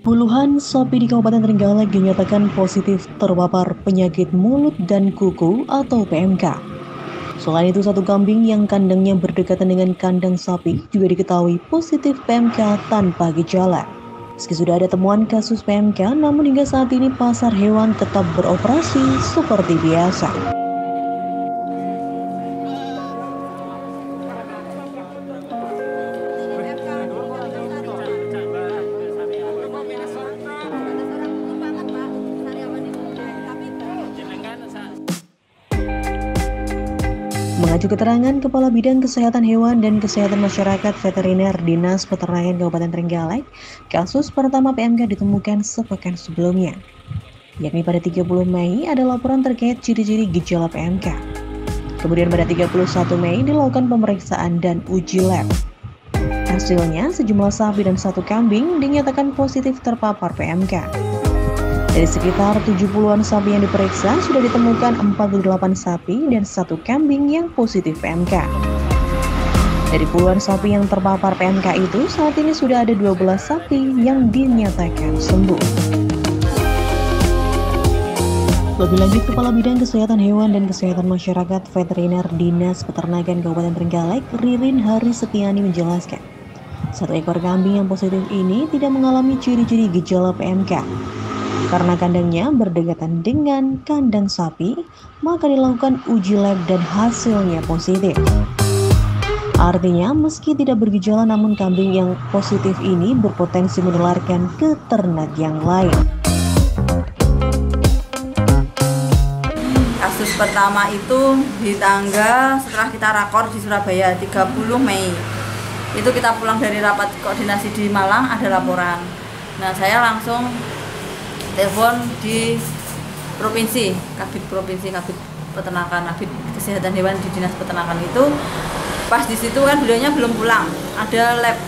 Puluhan sapi di Kabupaten Trenggalek dinyatakan positif terpapar penyakit mulut dan kuku atau PMK. Selain itu, satu kambing yang kandangnya berdekatan dengan kandang sapi juga diketahui positif PMK tanpa gejala. Meski sudah ada temuan kasus PMK, namun hingga saat ini pasar hewan tetap beroperasi seperti biasa. Mengacu keterangan Kepala Bidang Kesehatan Hewan dan Kesehatan Masyarakat Veteriner Dinas Peternakan Kabupaten Trenggalek, kasus pertama PMK ditemukan sepekan sebelumnya. Yakni pada 30 Mei ada laporan terkait ciri-ciri gejala PMK. Kemudian pada 31 Mei dilakukan pemeriksaan dan uji lab. Hasilnya, sejumlah sapi dan satu kambing dinyatakan positif terpapar PMK. Dari sekitar 70-an sapi yang diperiksa, sudah ditemukan 48 sapi dan satu kambing yang positif PMK. Dari puluhan sapi yang terpapar PMK itu, saat ini sudah ada 12 sapi yang dinyatakan sembuh. Lebih lanjut, Kepala Bidang Kesehatan Hewan dan Kesehatan Masyarakat Veteriner Dinas Peternakan Kabupaten Trenggalek, Ririn Hari Setiani menjelaskan, satu ekor kambing yang positif ini tidak mengalami ciri-ciri gejala PMK. Karena kandangnya berdekatan dengan kandang sapi, maka dilakukan uji lab dan hasilnya positif. Artinya, meski tidak bergejala, namun kambing yang positif ini berpotensi menularkan ke ternak yang lain. Kasus pertama itu di tanggal setelah kita rakor di Surabaya 30 Mei. Itu kita pulang dari rapat koordinasi di Malang, ada laporan. Nah, saya langsung telepon di provinsi, Kabid Peternakan, Kabid Kesehatan Hewan di Dinas Peternakan itu. Pas di situ kan beliaunya belum pulang, ada lab.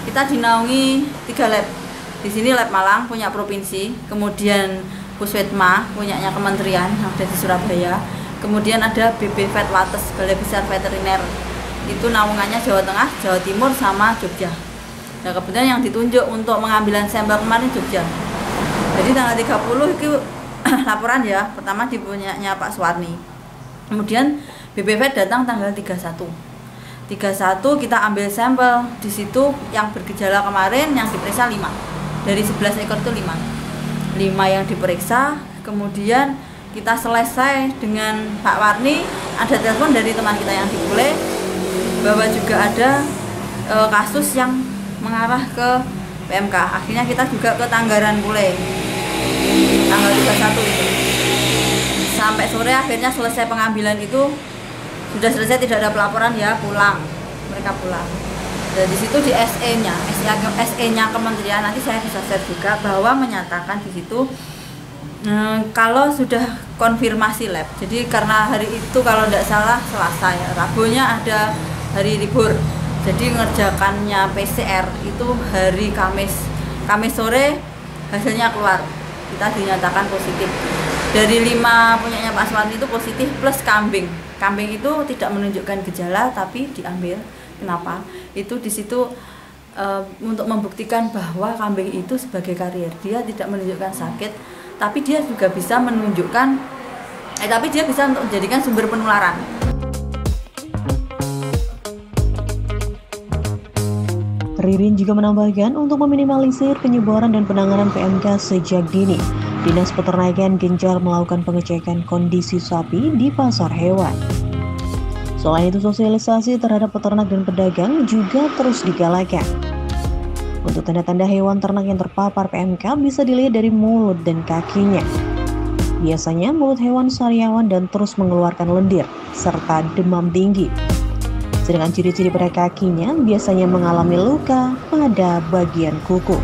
Kita dinaungi 3 lab. Di sini lab Malang punya provinsi, kemudian Puswetma punyanya kementerian yang ada di Surabaya, kemudian ada BB Vet Wates, Balai Besar Veteriner. Itu naungannya Jawa Tengah, Jawa Timur sama Jogja. Nah, kebetulan yang ditunjuk untuk mengambilan sampel kemarin Jogja. Jadi tanggal 30 itu laporan ya, pertama dipunyanya Pak Suwarni. Kemudian BBV datang tanggal 31 kita ambil sampel. Di situ yang bergejala kemarin yang diperiksa 5. Dari 11 ekor itu 5 yang diperiksa. Kemudian kita selesai dengan Pak Warni, ada telepon dari teman kita yang di Bule bahwa juga ada kasus yang mengarah ke PMK. Akhirnya kita juga ke Tanggaran Bule tanggal 31 itu. Sampai sore akhirnya selesai pengambilan itu, sudah selesai, tidak ada pelaporan ya, pulang. Mereka pulang. Dan di situ di SE-nya kementerian, nanti saya bisa share juga bahwa menyatakan di situ kalau sudah konfirmasi lab. Jadi karena hari itu kalau tidak salah Selasa ya, Rabunya ada hari libur. Jadi ngerjakannya PCR itu hari Kamis sore hasilnya keluar, kita dinyatakan positif. Dari 5 punyanya Pak Suwarni itu positif plus kambing itu tidak menunjukkan gejala tapi diambil. Kenapa? Itu di situ untuk membuktikan bahwa kambing itu sebagai karier, dia tidak menunjukkan sakit, tapi dia juga bisa menunjukkan tapi dia bisa untuk menjadikan sumber penularan. Ririn juga menambahkan, untuk meminimalisir penyebaran dan penanganan PMK sejak dini, Dinas Peternakan gencar melakukan pengecekan kondisi sapi di pasar hewan. Selain itu, sosialisasi terhadap peternak dan pedagang juga terus digalakan. Untuk tanda-tanda hewan ternak yang terpapar PMK bisa dilihat dari mulut dan kakinya. Biasanya mulut hewan sariawan dan terus mengeluarkan lendir, serta demam tinggi. Sedangkan ciri-ciri pada kakinya biasanya mengalami luka pada bagian kuku.